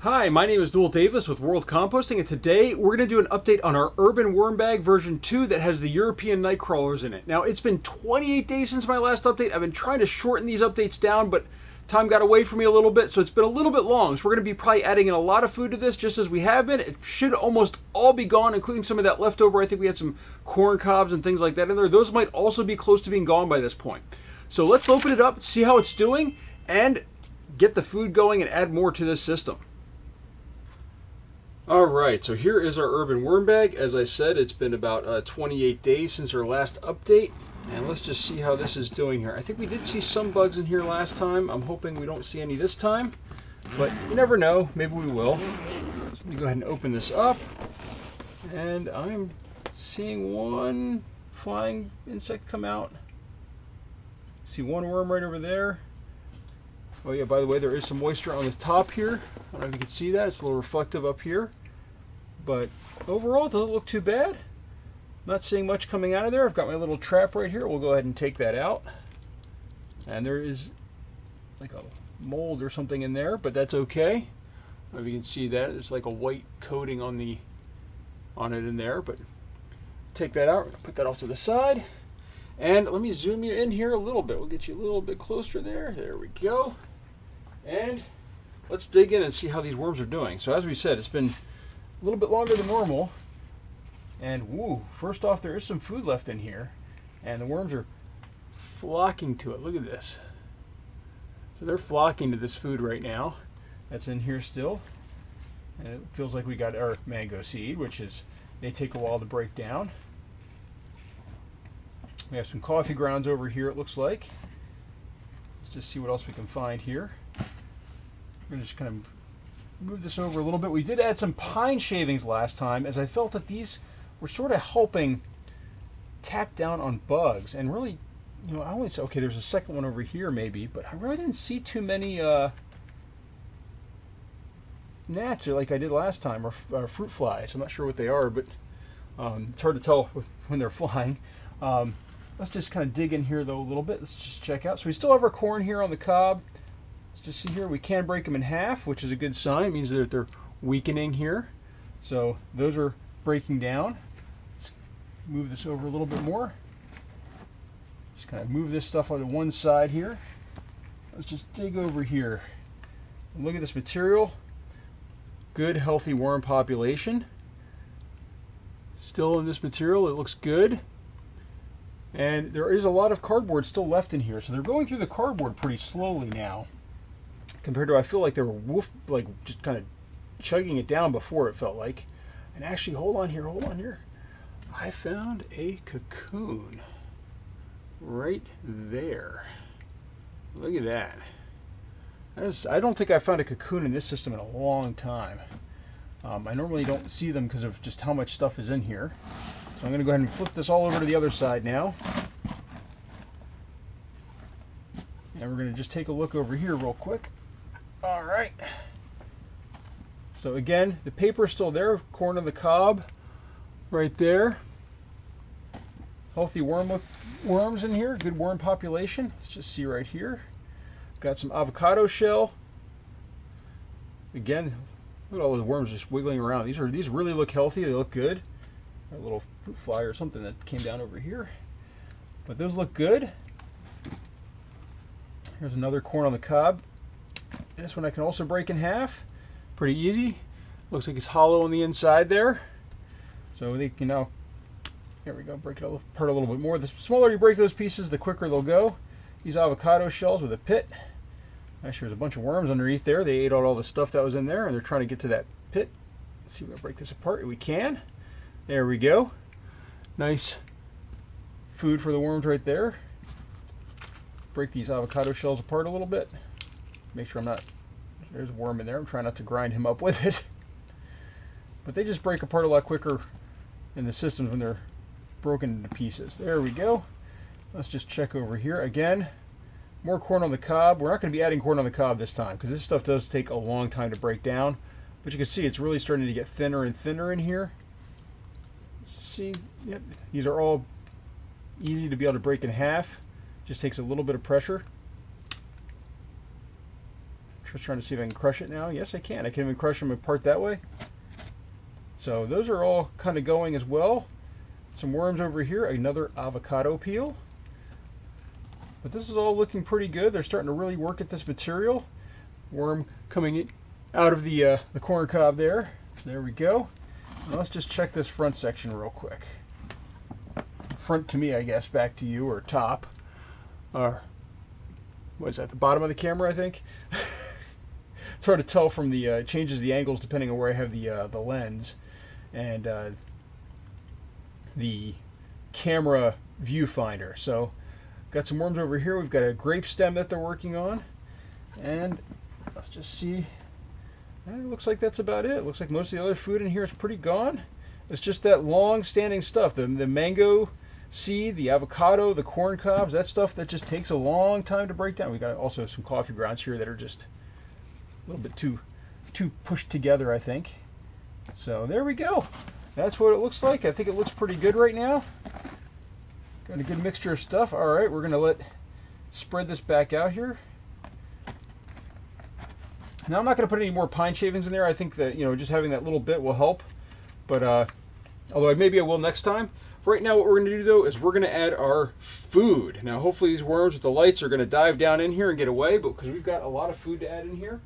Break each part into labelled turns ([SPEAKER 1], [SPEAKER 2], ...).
[SPEAKER 1] Hi, my name is Noel Davis with World Composting, and today we're going to do an update on our Urban Worm Bag version 2 that has the European Nightcrawlers in it. Now, it's been 28 days since my last update. I've been trying to shorten these updates down, but time got away from me a little bit, so it's been a little bit long. So we're going to be probably adding in a lot of food to this, just as we have been. It should almost all be gone, including some of that leftover. I think we had some corn cobs and things like that in there. Those might also be close to being gone by this point. So let's open it up, see how it's doing, and get the food going and add more to this system. Alright, so here is our urban worm bag. As I said, it's been about 28 days since our last update. And let's just see how this is doing here. I think we did see some bugs in here last time. I'm hoping we don't see any this time. But you never know. Maybe we will. So let me go ahead and open this up. And I'm seeing one flying insect come out. See one worm right over there. Oh yeah, by the way, there is some moisture on the top here. I don't know if you can see that. It's a little reflective up here. But overall, it doesn't look too bad. Not seeing much coming out of there. I've got my little trap right here. We'll go ahead and take that out. And there is like a mold or something in there, but that's okay. I don't know if you can see that. There's like a white coating on it in there, but take that out. Put that off to the side. And let me zoom you in here a little bit. We'll get you a little bit closer there. There we go. And let's dig in and see how these worms are doing. So as we said, it's been a little bit longer than normal. And woo, first off, there is some food left in here. And the worms are flocking to it. Look at this. So they're flocking to this food right now. That's in here still. And it feels like we got our mango seed, which is, they take a while to break down. We have some coffee grounds over here, it looks like. Let's just see what else we can find here. We're going to just kind of move this over a little bit. We did add some pine shavings last time, as I felt that these were sort of helping tap down on bugs. And really, you know, I always say, okay, there's a second one over here maybe, but I really didn't see too many gnats like I did last time, or fruit flies. I'm not sure what they are, but it's hard to tell when they're flying. Let's just kind of dig in here though a little bit. Let's just check out. So we still have our corn here on the cob. Let's just see here. We can break them in half, which is a good sign. It means that they're weakening here. So those are breaking down. Let's move this over a little bit more. Just kind of move this stuff onto one side here. Let's just dig over here. And look at this material. Good, healthy worm population. Still in this material, it looks good. And there is a lot of cardboard still left in here, so they're going through the cardboard pretty slowly now. Compared to, I feel like they were just kind of chugging it down before, it felt like. And actually, hold on here. I found a cocoon right there. Look at that. I don't think I found a cocoon in this system in a long time. I normally don't see them because of just how much stuff is in here. So I'm going to go ahead and flip this all over to the other side now. And we're going to just take a look over here real quick. All right. So again, the paper is still there. Corn on the cob right there. Healthy worms in here. Good worm population. Let's just see right here. Got some avocado shell. Again, look at all the worms just wiggling around. These really look healthy. They look good. A little fruit fly or something that came down over here. But those look good. Here's another corn on the cob. This one I can also break in half. Pretty easy. Looks like it's hollow on the inside there. So they can now, there we go, break it apart a little bit more. The smaller you break those pieces, the quicker they'll go. These avocado shells with a pit. Actually, there's a bunch of worms underneath there. They ate out all the stuff that was in there, and they're trying to get to that pit. Let's see if we can break this apart. We can. There we go. Nice food for the worms right there. Break these avocado shells apart a little bit. Make sure I'm not, there's a worm in there. I'm trying not to grind him up with it. But they just break apart a lot quicker in the systems when they're broken into pieces. There we go. Let's just check over here. Again, more corn on the cob. We're not going to be adding corn on the cob this time because this stuff does take a long time to break down. But you can see it's really starting to get thinner and thinner in here. See, yep, these are all easy to be able to break in half. Just takes a little bit of pressure. Just trying to see if I can crush it now. Yes, I can. I can even crush them apart that way. So those are all kind of going as well. Some worms over here. Another avocado peel. But this is all looking pretty good. They're starting to really work at this material. Worm coming out of the corn cob there. There we go. Now let's just check this front section real quick. Front to me, I guess. Back to you, or top. Or what is that? The bottom of the camera, I think. It's hard to tell from the changes the angles depending on where I have the lens and the camera viewfinder. So got some worms over here. We've got a grape stem that they're working on, and let's just see. It looks like that's about it. It looks like most of the other food in here is pretty gone. It's just that long-standing stuff, the mango seed, the avocado, the corn cobs, that stuff that just takes a long time to break down. We got also some coffee grounds here that are just a little bit too pushed together, I think. So there we go. That's what it looks like. I think it looks pretty good right now. Got a good mixture of stuff. All right, we're gonna spread this back out here. Now I'm not gonna put any more pine shavings in there. I think that, just having that little bit will help. But although maybe I will next time. Right now what we're gonna do though is we're gonna add our food. Now hopefully these worms with the lights are gonna dive down in here and get away, but because we've got a lot of food to add in here.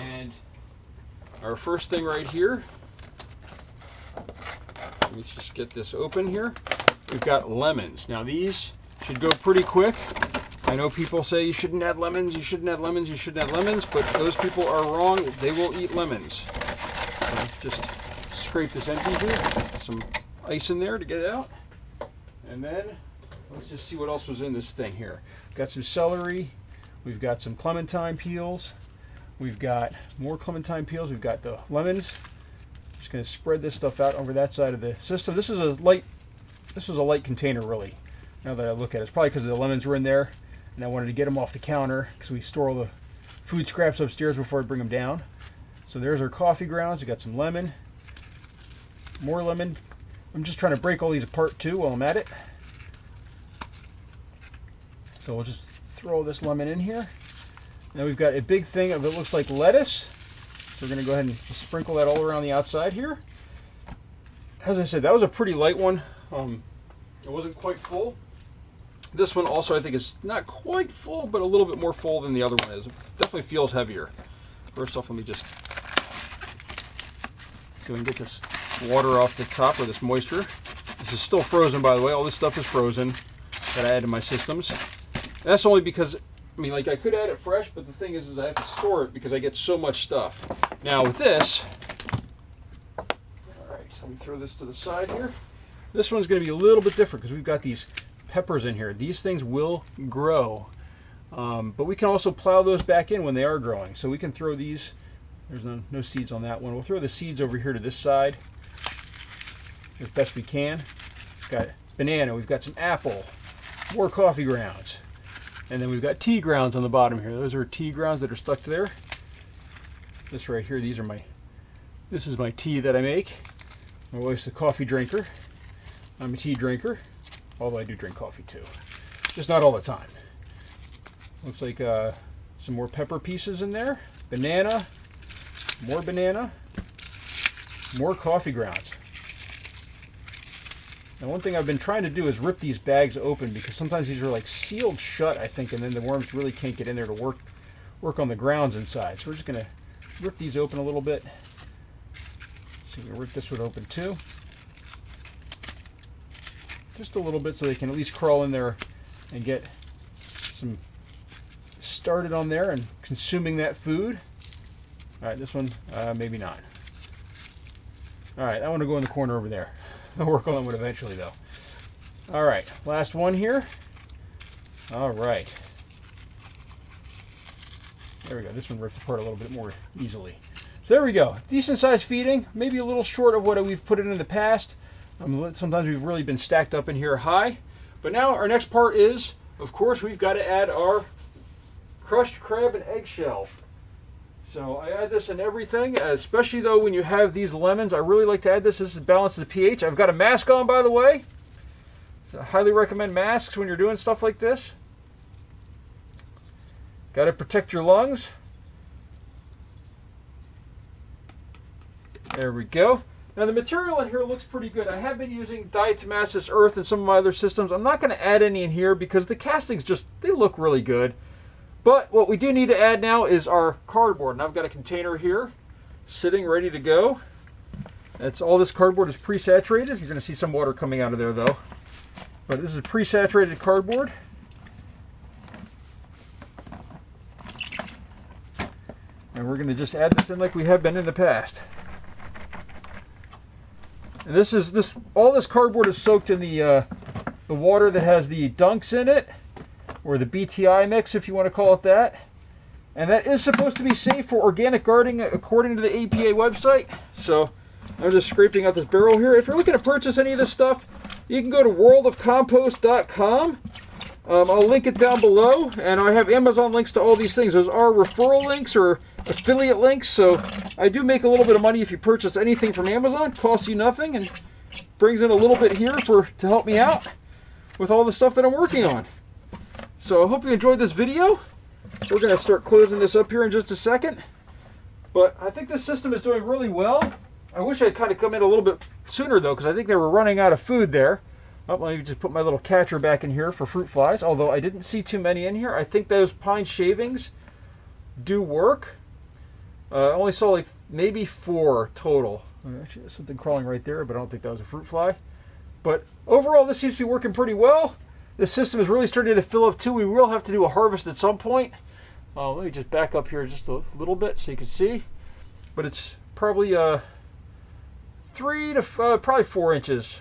[SPEAKER 1] And our first thing right here, let me just get this open here. We've got lemons. Now these should go pretty quick. I know people say you shouldn't add lemons, you shouldn't add lemons, you shouldn't add lemons, but those people are wrong. They will eat lemons. So just scrape this empty here. Some ice in there to get it out. And then let's just see what else was in this thing here. Got some celery. We've got some clementine peels. We've got more clementine peels. We've got the lemons. Just going to spread this stuff out over that side of the system. This was a light container, really. Now that I look at it, it's probably because the lemons were in there, and I wanted to get them off the counter because we store all the food scraps upstairs before I bring them down. So there's our coffee grounds. We got some lemon, more lemon. I'm just trying to break all these apart too while I'm at it. So we'll just throw this lemon in here. Now we've got a big thing of it looks like lettuce. So we're going to go ahead and just sprinkle that all around the outside here. As I said, that was a pretty light one. It wasn't quite full. This one also I think is not quite full, but a little bit more full than the other one is. It definitely feels heavier. First off, let me just see if we can get this water off the top, or this moisture. This is still frozen, by the way. All this stuff is frozen that I add to my systems. And that's only because, I could add it fresh, but the thing is I have to store it because I get so much stuff. Now with this, all right, so let me throw this to the side here. This one's going to be a little bit different because we've got these peppers in here. These things will grow, but we can also plow those back in when they are growing. So we can throw these. There's no seeds on that one. We'll throw the seeds over here to this side as best we can. We've got banana. We've got some apple. More coffee grounds. And then we've got tea grounds on the bottom here. Those are tea grounds that are stuck to there. This right here, this is my tea that I make. My wife's a coffee drinker. I'm a tea drinker, although I do drink coffee too. Just not all the time. Looks like some more pepper pieces in there. Banana, more coffee grounds. Now one thing I've been trying to do is rip these bags open because sometimes these are like sealed shut, I think, and then the worms really can't get in there to work on the grounds inside. So we're just going to rip these open a little bit. So we can rip this one open too. Just a little bit so they can at least crawl in there and get some started on there and consuming that food. All right, this one, maybe not. All right, that one will go in the corner over there. I'll work on that one eventually, though. All right, last one here. All right. There we go. This one ripped apart a little bit more easily. So there we go. Decent sized feeding. Maybe a little short of what we've put in the past. Sometimes we've really been stacked up in here high. But now our next part is, of course, we've got to add our crushed crab and eggshell. So I add this in everything, especially though when you have these lemons. I really like to add this. This balances the pH. I've got a mask on, by the way. So I highly recommend masks when you're doing stuff like this. Got to protect your lungs. There we go. Now the material in here looks pretty good. I have been using diatomaceous earth in some of my other systems. I'm not going to add any in here because the castings just, they look really good. But what we do need to add now is our cardboard. And I've got a container here sitting ready to go. That's all. This cardboard is pre-saturated. You're going to see some water coming out of there though. But this is pre-saturated cardboard. And we're going to just add this in like we have been in the past. And all this cardboard is soaked in the water that has the dunks in it, or the BTI mix if you want to call it that. And that is supposed to be safe for organic gardening according to the APA website. So I'm just scraping out this barrel here. If you're looking to purchase any of this stuff, you can go to worldofcompost.com. I'll link it down below, and I have Amazon links to all these things. Those are referral links or affiliate links, so I do make a little bit of money if you purchase anything from Amazon. Costs you nothing and brings in a little bit here to help me out with all the stuff that I'm working on. So I hope you enjoyed this video. We're going to start closing this up here in just a second. But I think this system is doing really well. I wish I'd kind of come in a little bit sooner though, because I think they were running out of food there. Oh, let me just put my little catcher back in here for fruit flies, although I didn't see too many in here. I think those pine shavings do work. I only saw like maybe 4 total. Actually, there's something crawling right there, but I don't think that was a fruit fly. But overall, this seems to be working pretty well. This system is really starting to fill up too. We will have to do a harvest at some point. Let me just back up here just a little bit so you can see. But it's probably 3 to probably 4 inches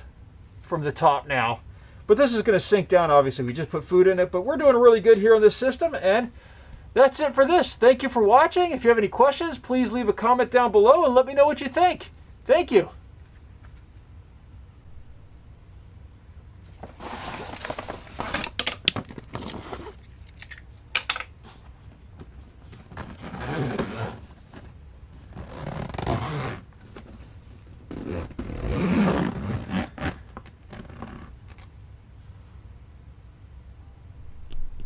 [SPEAKER 1] from the top now. But this is going to sink down, obviously. We just put food in it, but we're doing really good here on this system, and that's it for this. Thank you for watching. If you have any questions, please leave a comment down below and let me know what you think. Thank you.